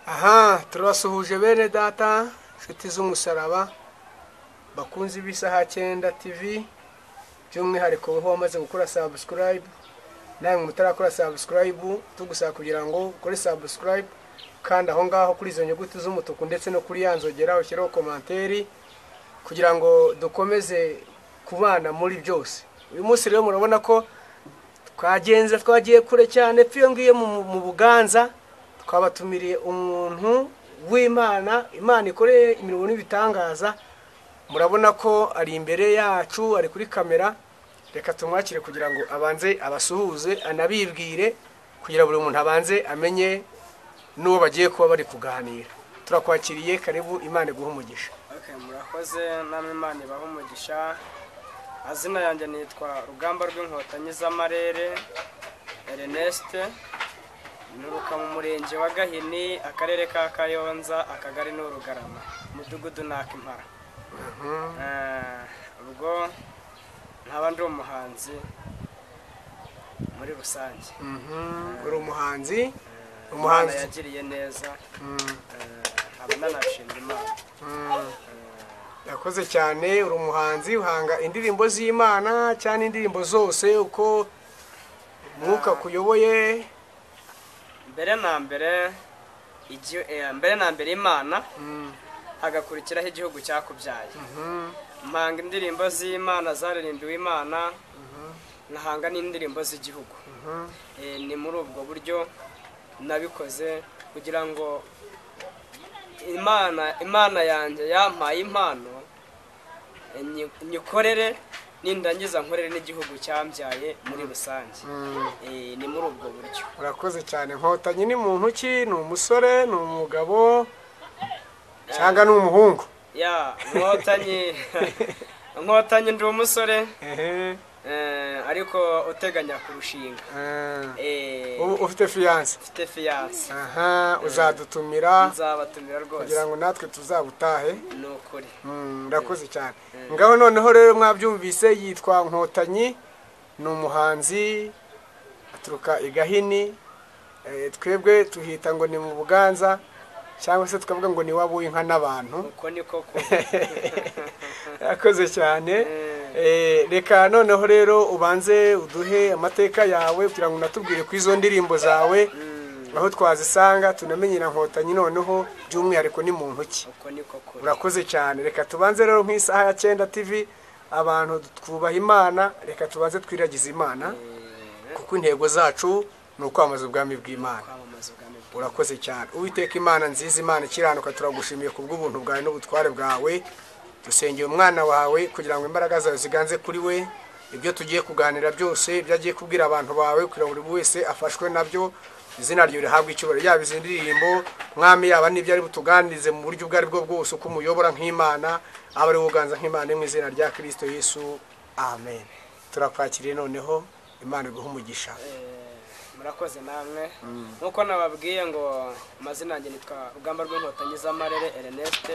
Aha turabasuhuje bene data nshuti z'umusaraba bakunzi b'Isaha Cyenda TV by'umwihariko ho wamaze gukora subscribe namwe mutarakora subscribe tugusaba kugira ngo ukore subscribe kandi aho ngaho kuri izo nyuguti z'umutuku ndetse no kuri yanzogera ushyiraho komanteri kugira ngo dukomeze kubana muri byose. Uyu munsi rero murabona ko twagiye kure cyane piyo ngiye mu Buganza twabatumiriye umuntu w'Imana, Imana ikoreye imirimo n'ibitangaza. Murabona ko ari imbere yacu, ari kuri kamera. Reka tumwakire kugira ngo abanze abasuhuze anabibwire kugira buri muntu abanze amenye n'uwo bagiye kuba bari kuganira. Turakwakiriye, karibu, Imana iguhe umugisha. Okay, murakoze, namwe Imana ibahe umugisha. Azina yanjye nitwa Rugamba rw'Inkotanyi z'Amarere Ernest, nuruka mu murenge wa Gahini, akarere ka Kayonza, akagari n'Urugarama, umudugudu n'Akimpara. Ubwo nkaba ndi umuhanzi muri rusange. Uri umuhanzi, umuhanzi yagiriye neza, nkaba nanashimira Imana. Yakoze cyane, uri umuhanzi uhanga indirimbo z'Imana cyane indirimbo zose uko mwuka kuyoboye. Mbere na mbere Imana hagakurikiraho igihugu cyakubyaye. Mpanga indirimbo z'Imana zaririmbiwe Imana, nkahanga n'indirimbo z'igihugu. Ni muri ubwo buryo nabikoze kugira ngo Imana yanjye yampaye impano nyikorere nindangiza nkorere n'igihugu cyambyaye muri rusange. Ni muri ubwo buryo. Urakoze cyane. Inkotanyi ni muntu ki? Ni umusore, ni umugabo cyangwa ni umuhungu? Ya, Inkotanyi ndi umusore ariko uteganya kurushinga. Ufite fiance? Ufite fiance. Aha, uzadutumira? Nzabatumira rwose kugira ngo natwe tuzabutahe. Ni ukuri. Urakoze cyane. Ngaho noneho rero mwabyumvise, yitwa Inkotanyi, ni umuhanzi, aturuka i Gahini. Twebwe tuhita ngo ni mu Buganza cyangwa se tukavuga ngo ni wabo w'inka n'abantu. Uko niko ko. Yakoze cyane. Reka noneho rero ubanze uduhe amateka yawe kugira ngo natubwire ku izo ndirimbo zawe aho twazisanga tunamenyera Inkotanyi noneho by'umwihariko ni muntu ki. Uko niko ko. Urakoze cyane. Reka tubanze rero nk'Isaha ya Cyenda TV abantu twubaha Imana, reka tubanze twiragiza Imana kuko intego zacu ni ukwamamaza ubwami bw'Imana. Urakoze cyane. Uwiteka Imana nziza, Imana ikiranuka, turagushimiye kubw'ubuntu bwawe n'ubutware bwawe. Dusengeye umwana wawe kugira ngo imbaraga zawe ziganze kuri we, ibyo tugiye kuganira byose byagiye kubwira abantu bawe kugira ngo buri wese afashwe nabyo, izina ryo rihabwe icyubahiro. Yaba izi ndirimbo mwami, yaba n'ibyo ari butuganirize mu buryo ubwo ari bwo bwose, uko umuyobora nk'Imana, aba ari uganza nk'Imana, mu izina rya Kristo Yesu, amen. Turakwakiriye noneho, Imana iguhe umugisha. Murakoze namwe. Nkuko nababwiye ngo amazina yanjye nitwa Rugamba rw'Inkotanyi z'Amarere Ernest.